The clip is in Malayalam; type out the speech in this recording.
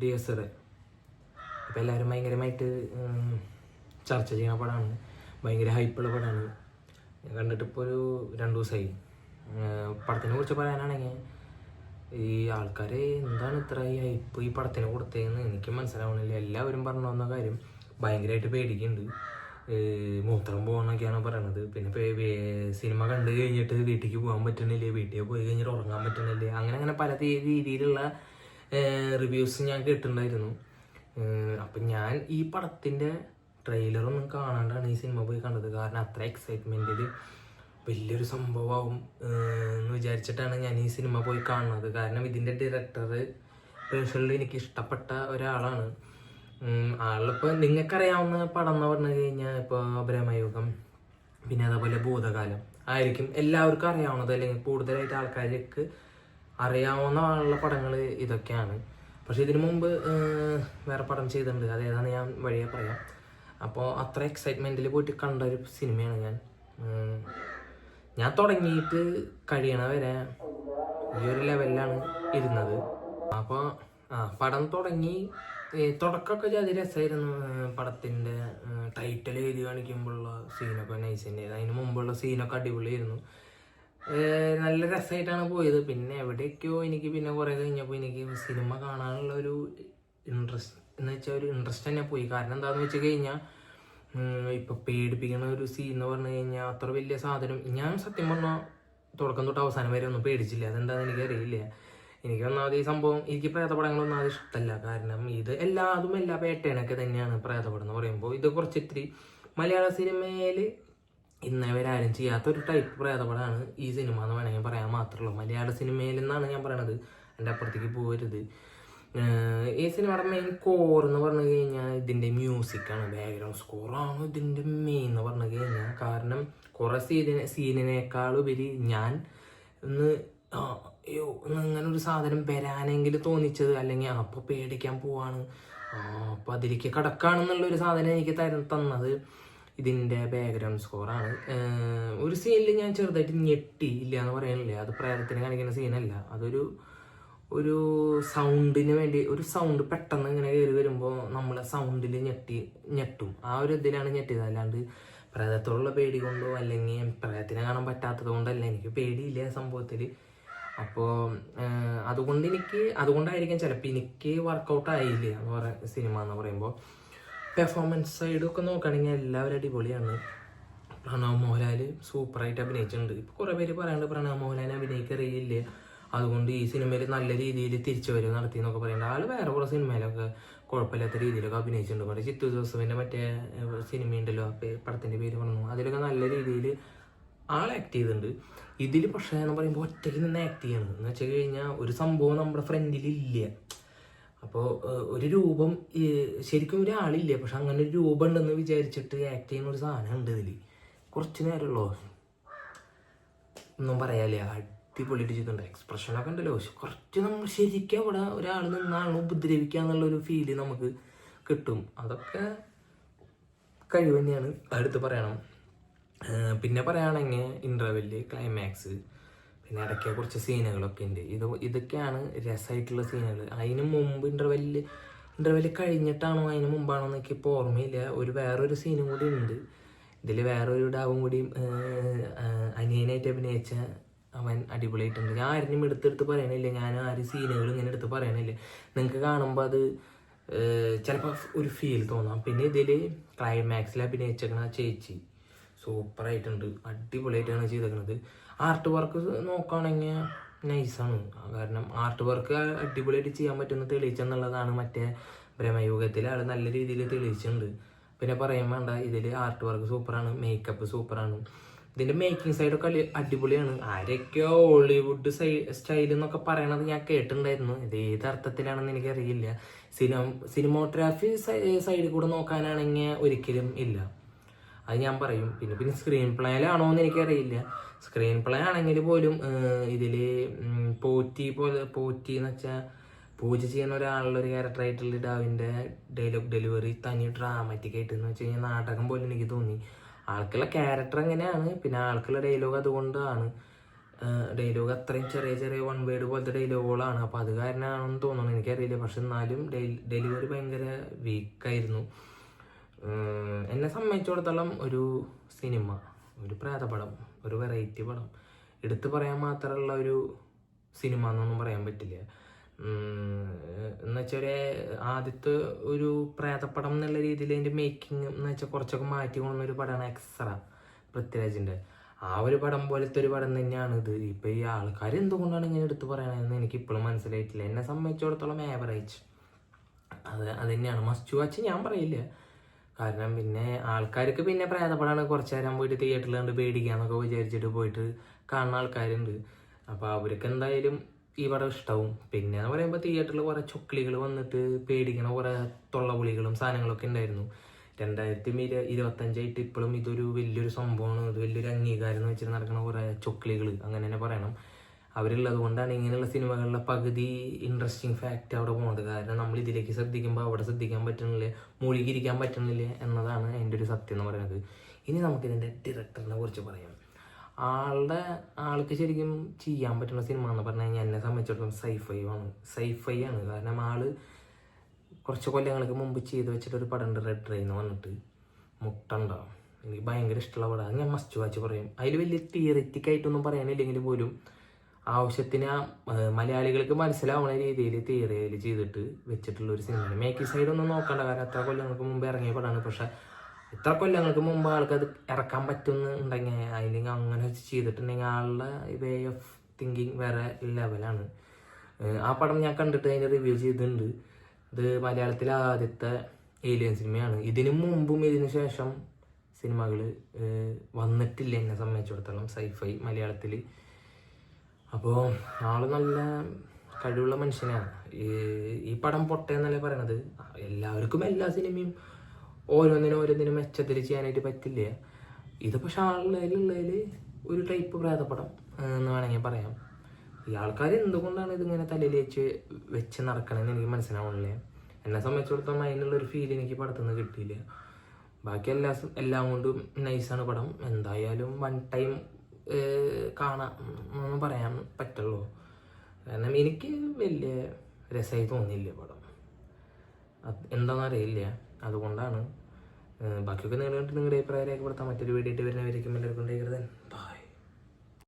ഡിയസർ. അപ്പോൾ എല്ലാവരും ഭയങ്കരമായിട്ട് ചർച്ച ചെയ്യുന്ന പടമാണ്, ഭയങ്കര ഹൈപ്പുള്ള പടമാണ്. കണ്ടിട്ട് ഇപ്പോൾ ഒരു 2 ദിവസമായി. പടത്തിനെ കുറിച്ച് പറയാനാണെങ്കിൽ ഈ ആൾക്കാർ എന്താണ് ഇത്ര ഈ ഹൈപ്പ് ഈ പടത്തിന് കൊടുത്തതെന്ന് എനിക്ക് മനസ്സിലാവണില്ല. എല്ലാവരും പറഞ്ഞു വന്ന കാര്യം ഭയങ്കരമായിട്ട് പേടിക്കുന്നുണ്ട്, മൂത്രം പോകണമെന്നൊക്കെയാണ് പറയണത്. പിന്നെ സിനിമ കണ്ടു കഴിഞ്ഞിട്ട് വീട്ടിലേക്ക് പോകാൻ പറ്റണില്ലേ, വീട്ടിൽ പോയി കഴിഞ്ഞിട്ട് ഉറങ്ങാൻ പറ്റണില്ലേ, അങ്ങനെ പല രീതിയിലുള്ള റിവ്യൂസ് ഞാൻ കേട്ടിട്ടുണ്ടായിരുന്നു. അപ്പം ഞാൻ ഈ പടത്തിൻ്റെ ട്രെയിലറൊന്നും കാണാണ്ടാണ് ഈ സിനിമ പോയി കണ്ടത്. കാരണം അത്ര എക്സൈറ്റ്മെൻറ്റിൽ വലിയൊരു സംഭവമാവും എന്ന് വിചാരിച്ചിട്ടാണ് ഞാൻ ഈ സിനിമ പോയി കാണുന്നത്. കാരണം ഇതിൻ്റെ ഡയറക്ടർ പേഴ്സണലി എനിക്ക് ഇഷ്ടപ്പെട്ട ഒരാളാണ്. ആളിപ്പോൾ നിങ്ങൾക്കറിയാവുന്ന പടം എന്ന് പറഞ്ഞു കഴിഞ്ഞാൽ ഇപ്പോൾ ബ്രഹ്മയുഗം, പിന്നെ അതേപോലെ ഭൂതകാലം ആയിരിക്കും എല്ലാവർക്കും അറിയാവുന്നത്, അല്ലെങ്കിൽ കൂടുതലായിട്ട് ആൾക്കാർക്ക് അറിയാവുന്ന ആളുള്ള പടങ്ങൾ ഇതൊക്കെയാണ്. പക്ഷെ ഇതിനു മുമ്പ് വേറെ പടം ചെയ്തിട്ടുണ്ട്, അതേതാണ് ഞാൻ വഴിയെ പറയാം. അപ്പോൾ അത്ര എക്സൈറ്റ്മെൻറ്റിൽ പോയിട്ട് കണ്ട ഒരു സിനിമയാണ് ഞാൻ തുടങ്ങിയിട്ട് കഴിയണ വരെ ഈ ഒരു ലെവലിലാണ് ഇരുന്നത്. അപ്പോൾ പടം തുടക്കമൊക്കെ ജാതി രസമായിരുന്നു. പടത്തിൻ്റെ ടൈറ്റിൽ എഴുതി കാണിക്കുമ്പോഴുള്ള സീനൊക്കെ നൈസിൻ്റെ, അതിന് മുമ്പുള്ള സീനൊക്കെ അടിപൊളിയായിരുന്നു. നല്ല രസമായിട്ടാണ് പോയത്. പിന്നെ എവിടെയൊക്കെയോ എനിക്ക് പിന്നെ കുറേ കഴിഞ്ഞപ്പോൾ എനിക്ക് സിനിമ കാണാനുള്ള ഒരു ഇൻട്രസ്റ്റ് എന്ന് വെച്ചാൽ ഒരു ഇൻട്രസ്റ്റ് തന്നെ പോയി. കാരണം എന്താണെന്ന് വെച്ച് കഴിഞ്ഞാൽ ഇപ്പം പേടിപ്പിക്കുന്ന ഒരു സീൻ എന്ന് പറഞ്ഞു കഴിഞ്ഞാൽ അത്ര വലിയ സാധനം ഞാൻ സത്യം പറഞ്ഞാൽ തുടക്കം തൊട്ട് അവസാനം വരെ ഒന്നും പേടിച്ചില്ല. അതെന്താണെന്ന് എനിക്കറിയില്ല. എനിക്ക് ഒന്നാമത് ഈ സംഭവം, എനിക്ക് പ്രേതപടങ്ങളൊന്നും അത് ഇഷ്ടമല്ല. കാരണം ഇത് എല്ലാ പേട്ടേണൊക്കെ തന്നെയാണ് പ്രേതപടം എന്ന് പറയുമ്പോൾ. ഇത് കുറച്ചിത്തിരി മലയാള സിനിമയിൽ ഇന്നവരാരും ചെയ്യാത്തൊരു ടൈപ്പ് പ്രേതപടമാണ് ഈ സിനിമ എന്ന് വേണമെങ്കിൽ പറയാൻ മാത്രമേ മലയാള സിനിമയിൽ നിന്നാണ് ഞാൻ പറയണത്. എൻ്റെ അപ്പുറത്തേക്ക് പോകരുത്. ഈ സിനിമയുടെ മെയിൻ കോർ എന്ന് പറഞ്ഞു കഴിഞ്ഞാൽ ഇതിൻ്റെ മ്യൂസിക്കാണ്, ബാക്ക്ഗ്രൗണ്ട് സ്കോറാണ് ഇതിൻ്റെ മെയിൻ എന്ന് പറഞ്ഞു കഴിഞ്ഞാൽ. കാരണം കുറേ സീനിനേക്കാളുപരി ഞാൻ ഇങ്ങനെ ഒരു സാധനം വരാനെങ്കിൽ തോന്നിച്ചത്, അല്ലെങ്കിൽ അപ്പോൾ പേടിക്കാൻ പോവാണ്, അപ്പോൾ അതിലേക്ക് കടക്കാണെന്നുള്ളൊരു സാധനം എനിക്ക് തന്നത് ഇതിൻ്റെ ബാക്ക്ഗ്രൗണ്ട് സ്കോറാണ്. ഒരു സീനിൽ ഞാൻ ചെറുതായിട്ട് ഞെട്ടിയില്ല എന്ന് പറയാനില്ല. അത് പ്രേതത്തിന് കാണിക്കുന്ന സീനല്ല, ഒരു സൗണ്ടിന് വേണ്ടി ഒരു സൗണ്ട് പെട്ടെന്ന് ഇങ്ങനെ കയറി വരുമ്പോൾ നമ്മളെ സൗണ്ടിൽ ഞെട്ടും. ആ ഒരു ഇതിലാണ് ഞെട്ടിയത്. അല്ലാണ്ട് പ്രേതത്തോടുള്ള പേടി കൊണ്ടോ അല്ലെങ്കിൽ പ്രേതത്തിനെ കാണാൻ പറ്റാത്തത് കൊണ്ടല്ല, എനിക്ക് പേടിയില്ല സംഭവത്തിൽ. അപ്പോൾ അതുകൊണ്ടായിരിക്കും ചിലപ്പോൾ എനിക്ക് വർക്കൗട്ട് ആയില്ല എന്ന് സിനിമ എന്ന് പറയുമ്പോൾ. പെർഫോമൻസ് സൈഡൊക്കെ നോക്കുകയാണെങ്കിൽ എല്ലാവരും അടിപൊളിയാണ്. പ്രണവ് മോഹൻലാൽ സൂപ്പറായിട്ട് അഭിനയിച്ചിട്ടുണ്ട്. ഇപ്പോൾ കുറേ പേര് പറയാണ്ട് പ്രണവ് മോഹൻലാൽ അഭിനയിക്കറിയില്ല, അതുകൊണ്ട് ഈ സിനിമയിൽ നല്ല രീതിയിൽ തിരിച്ചുവരവ് നടത്തി എന്നൊക്കെ പറയുന്നത്. ആൾ വേറെ കുറേ സിനിമയിലൊക്കെ കുഴപ്പമില്ലാത്ത രീതിയിലൊക്കെ അഭിനയിച്ചിട്ടുണ്ട്. കുറേ ചിത്തു ജോസഫിൻ്റെ മറ്റേ സിനിമയുണ്ടല്ലോ, പടത്തിൻ്റെ പേര് പറഞ്ഞു, അതിലൊക്കെ നല്ല രീതിയിൽ ആൾ ആക്ട് ചെയ്തിട്ടുണ്ട്. ഇതിൽ പക്ഷേ എന്ന് പറയുമ്പോൾ ഒറ്റയ്ക്ക് നിന്ന് ആക്ട് ചെയ്യണം എന്ന് വെച്ച് കഴിഞ്ഞാൽ ഒരു സംഭവം നമ്മുടെ ഫ്രണ്ടിലില്ല. അപ്പോൾ ഒരു രൂപം ശരിക്കും ഒരാളില്ല, പക്ഷെ അങ്ങനെ ഒരു രൂപം ഉണ്ടെന്ന് വിചാരിച്ചിട്ട് ആക്ട് ചെയ്യുന്ന ഒരു സാധനം ഉണ്ട് ഇതിൽ. കുറച്ച് നേരമുള്ളൂ, ഒന്നും പറയാല്ലേ, അടിപൊളിയിട്ട് ചെയ്തിട്ടുണ്ട്. എക്സ്പ്രഷനൊക്കെ ഉണ്ടല്ലോ, കുറച്ച് നമ്മൾ ശരിക്കും അവിടെ ഒരാൾ നിന്നാണ് ഉപദ്രവിക്കുക എന്നുള്ളൊരു ഫീല് നമുക്ക് കിട്ടും. അതൊക്കെ കഴിവ് തന്നെയാണ്, അടുത്ത് പറയണം. പിന്നെ പറയുകയാണെങ്കിൽ ഇൻ്റർവെല്ല്, ക്ലൈമാക്സ്, പിന്നെ ഇടയ്ക്ക് കുറച്ച് സീനുകളൊക്കെ ഉണ്ട്. ഇതൊക്കെയാണ് രസമായിട്ടുള്ള സീനുകൾ. അതിന് മുമ്പ് ഇൻ്റർവെല്ല് കഴിഞ്ഞിട്ടാണോ അതിന് മുമ്പാണോ എന്നൊക്കെ ഇപ്പോൾ ഓർമ്മയില്ല. വേറൊരു സീനും കൂടി ഉണ്ട് ഇതിൽ. വേറൊരു ഡാവും കൂടി അനിയനായിട്ട് അഭിനയിച്ച അവൻ അടിപൊളിയായിട്ടുണ്ട്. ഞാൻ ആരും എടുത്തെടുത്ത് പറയണില്ല, ഞാൻ ആരും സീനുകൾ ഇങ്ങനെ എടുത്ത് പറയണില്ല. നിങ്ങൾക്ക് കാണുമ്പോൾ അത് ചിലപ്പോൾ ഒരു ഫീൽ തോന്നാം. പിന്നെ ഇതിൽ ക്ലൈമാക്സിൽ അഭിനയിച്ചേക്കണ ചേച്ചി സൂപ്പറായിട്ടുണ്ട്, അടിപൊളിയായിട്ടാണ് ചെയ്തേക്കുന്നത്. ആർട്ട് വർക്ക് നോക്കുകയാണെങ്കിൽ നൈസാണ്. കാരണം ആർട്ട് വർക്ക് അടിപൊളിയായിട്ട് ചെയ്യാൻ പറ്റുമെന്ന് തെളിയിച്ചെന്നുള്ളതാണ് മറ്റേ ബ്രഹ്മയുഗത്തിൽ ആൾ നല്ല രീതിയിൽ തെളിയിച്ചിട്ടുണ്ട്. പിന്നെ പറയാൻ വേണ്ട, ഇതിൽ ആർട്ട് വർക്ക് സൂപ്പറാണ്, മേക്കപ്പ് സൂപ്പറാണ്. ഇതിൻ്റെ മേക്കിംഗ് സൈഡൊക്കെ അടിപൊളിയാണ്. ആരൊക്കെയോ ഹോളിവുഡ് സ്റ്റൈൽ എന്നൊക്കെ പറയണത് ഞാൻ കേട്ടിട്ടുണ്ടായിരുന്നു. ഇത് ഏത് അർത്ഥത്തിലാണെന്ന് എനിക്കറിയില്ല. സിനിമോഗ്രാഫി സൈഡിൽ കൂടെ നോക്കാനാണെങ്കിൽ ഒരിക്കലും ഇല്ല, അത് ഞാൻ പറയും. പിന്നെ സ്ക്രീൻ പ്ലേയിലാണോ എന്ന് എനിക്കറിയില്ല. സ്ക്രീൻ പ്ലേ ആണെങ്കിൽ പോലും ഇതിൽ പോറ്റി എന്ന് വെച്ചാൽ പൂജ ചെയ്യുന്ന ഒരാളുള്ള ഒരു ക്യാരക്ടറായിട്ടുള്ള ഡാവിൻ്റെ ഡയലോഗ് ഡെലിവറി തനി ഡ്രാമാറ്റിക് ആയിട്ട് എന്ന് വെച്ച് കഴിഞ്ഞാൽ നാടകം പോലെ എനിക്ക് തോന്നി. ആൾക്കുള്ള ക്യാരക്ടർ എങ്ങനെയാണ്, പിന്നെ ആൾക്കുള്ള ഡയലോഗ് അതുകൊണ്ടാണ്. ഡയലോഗ് അത്രയും ചെറിയ ചെറിയ വൺ വേർഡ് പോലത്തെ ഡയലോഗുകളാണ്. അപ്പോൾ അത് കാരണമാണെന്ന് തോന്നുന്നു, എനിക്കറിയില്ല. പക്ഷെ എന്നാലും ഡെലിവറി ഭയങ്കര വീക്കായിരുന്നു. എന്നെ സംബന്ധിച്ചിടത്തോളം ഒരു സിനിമ, ഒരു പ്രേതപടം, ഒരു വെറൈറ്റി പടം എടുത്തു പറയാൻ മാത്രമുള്ള ഒരു സിനിമ എന്നൊന്നും പറയാൻ പറ്റില്ല. എന്നുവെച്ചാൽ ആദ്യത്തെ ഒരു പ്രേതപ്പടം എന്നുള്ള രീതിയിൽ അതിൻ്റെ മേക്കിംഗ് എന്ന് വെച്ചാൽ കുറച്ചൊക്കെ മാറ്റി കൊണ്ടുവന്നൊരു പടമാണ് എക്സ്ട്ര, പൃഥ്വിരാജിൻ്റെ. ആ ഒരു പടം പോലത്തെ ഒരു പടം തന്നെയാണ് ഇത്. ഇപ്പം ഈ ആൾക്കാർ എന്തുകൊണ്ടാണ് ഇങ്ങനെ എടുത്ത് പറയണതെന്ന് എനിക്ക് ഇപ്പോഴും മനസ്സിലായിട്ടില്ല. എന്നെ സംബന്ധിച്ചിടത്തോളം ആവറേജ് അത് തന്നെയാണ്. മസ്റ്റ് വാച്ച് ഞാൻ പറയില്ല, കാരണം പിന്നെ ആൾക്കാർക്ക് പിന്നെ പ്രേതപ്പടമാണ് കുറച്ച് നേരം പോയിട്ട് തിയേറ്ററിൽ കണ്ട് പേടിക്കാന്നൊക്കെ വിചാരിച്ചിട്ട് പോയിട്ട് കാണുന്ന ആൾക്കാരുണ്ട്. അപ്പോൾ അവർക്ക് എന്തായാലും ഈ പടം ഇഷ്ടവും. പിന്നെ എന്ന് പറയുമ്പോൾ തിയേറ്ററിൽ കുറേ ചൊക്ലികൾ വന്നിട്ട് പേടിക്കണ കുറേ തൊള്ളപുളികളും സാധനങ്ങളൊക്കെ ഉണ്ടായിരുന്നു. 2025 ഇപ്പോഴും ഇതൊരു വലിയൊരു സംഭവമാണ്, ഇത് വലിയൊരു അംഗീകാരം എന്ന് വെച്ചിട്ട് നടക്കുന്ന കുറേ ചൊക്ലികൾ, അങ്ങനെ തന്നെ പറയണം. അവരുള്ളത് കൊണ്ടാണ് ഇങ്ങനെയുള്ള സിനിമകളിലെ പകുതി ഇൻട്രസ്റ്റിംഗ് ഫാക്റ്റ് അവിടെ പോകുന്നത്. കാരണം നമ്മൾ ഇതിലേക്ക് ശ്രദ്ധിക്കുമ്പോൾ അവിടെ ശ്രദ്ധിക്കാൻ പറ്റുന്നില്ല, മൂழ்കിയിരിക്കാൻ പറ്റുന്നില്ല എന്നതാണ് എൻ്റെ ഒരു സത്യം എന്ന് പറയുന്നത്. ഇനി നമുക്കിതിൻ്റെ ഡയറക്ടറിനെ കുറിച്ച് പറയാം. ആൾക്ക് ശരിക്കും ചെയ്യാൻ പറ്റുന്ന സിനിമ എന്ന് പറഞ്ഞു കഴിഞ്ഞാൽ എന്നെ സംബന്ധിച്ചിടത്തോളം സൈഫൈ ആണ്. കാരണം കുറച്ച് കൊല്ലങ്ങൾക്ക് മുമ്പ് ചെയ്ത് വെച്ചിട്ടൊരു പടം ഉണ്ട്, റെഡ് ട്രെയിൻ വന്നിട്ട്, മുട്ടണ്ട. എനിക്ക് ഭയങ്കര ഇഷ്ടമുള്ള പടം, അത് ഞാൻ മസ്റ്റ് വാച്ച് പറയും. അതിൽ വലിയ തിയറിറ്റിക് ആയിട്ടൊന്നും പറയാനില്ലെങ്കിൽ പോലും ആവശ്യത്തിന് മലയാളികൾക്ക് മനസ്സിലാവുന്ന രീതിയിൽ തിയറിയിൽ ചെയ്തിട്ട് വെച്ചിട്ടുള്ള ഒരു സിനിമയാണ്. മേക്കിംഗ് സൈഡൊന്നും നോക്കണ്ട, കാരണം എത്ര കൊല്ലങ്ങൾക്ക് മുമ്പ് ഇറങ്ങിയ പടമാണ്. പക്ഷെ ഇത്ര കൊല്ലങ്ങൾക്ക് മുമ്പ് ആൾക്കത് ഇറക്കാൻ പറ്റുന്നുണ്ടെങ്കിൽ അല്ലെങ്കിൽ അങ്ങനെ ചെയ്തിട്ടുണ്ടെങ്കിൽ ആളുടെ വേ ഓഫ് തിങ്കിങ് വേറെ ലെവലാണ്. ആ പടം ഞാൻ കണ്ടിട്ട് അതിൻ്റെ റിവ്യൂ ചെയ്തിട്ടുണ്ട്. ഇത് മലയാളത്തിലെ ആദ്യത്തെ ഏലിയൻ സിനിമയാണ്. ഇതിനു മുമ്പും ഇതിനു ശേഷം സിനിമകൾ വന്നിട്ടില്ല എന്നെ സംബന്ധിച്ചിടത്തോളം സൈഫൈ മലയാളത്തിൽ. അപ്പോൾ ആൾ നല്ല കഴിവുള്ള മനുഷ്യനാണ്. ഈ പടം പൊട്ടയെന്നല്ലേ പറയണത്. എല്ലാവർക്കും എല്ലാ സിനിമയും ഓരോന്നിനും മെച്ചത്തിൽ ചെയ്യാനായിട്ട് പറ്റില്ല. ഇത് പക്ഷെ ആളുള്ളതിൽ ഒരു ടൈപ്പ് പ്രേതപ്പടം എന്ന് വേണമെങ്കിൽ പറയാം. ഈ ആൾക്കാർ എന്തുകൊണ്ടാണ് ഇതിങ്ങനെ തലയിൽ വെച്ച് നടക്കണമെന്ന് എനിക്ക് മനസ്സിലാവണില്ല. എന്നെ സംബന്ധിച്ചിടത്തോളം അതിനുള്ളൊരു ഫീൽ എനിക്ക് പടത്തുനിന്ന് കിട്ടിയില്ല. ബാക്കി എല്ലാം കൊണ്ടും നൈസാണ് പടം. എന്തായാലും വൺ ടൈം കാണാം എന്ന് പറയാൻ പറ്റുള്ളൂ. കാരണം എനിക്ക് വലിയ രസമായി തോന്നിയില്ല പടം, എന്താണെന്നറിയില്ല. അതുകൊണ്ടാണ് ബാക്കിയൊക്കെ നിങ്ങളുടെ അഭിപ്രായം രേഖപ്പെടുത്താൻ മറ്റൊരു വീഡിയോ ആയിട്ട് വരുന്നവരേക്കും എല്ലാവർക്കും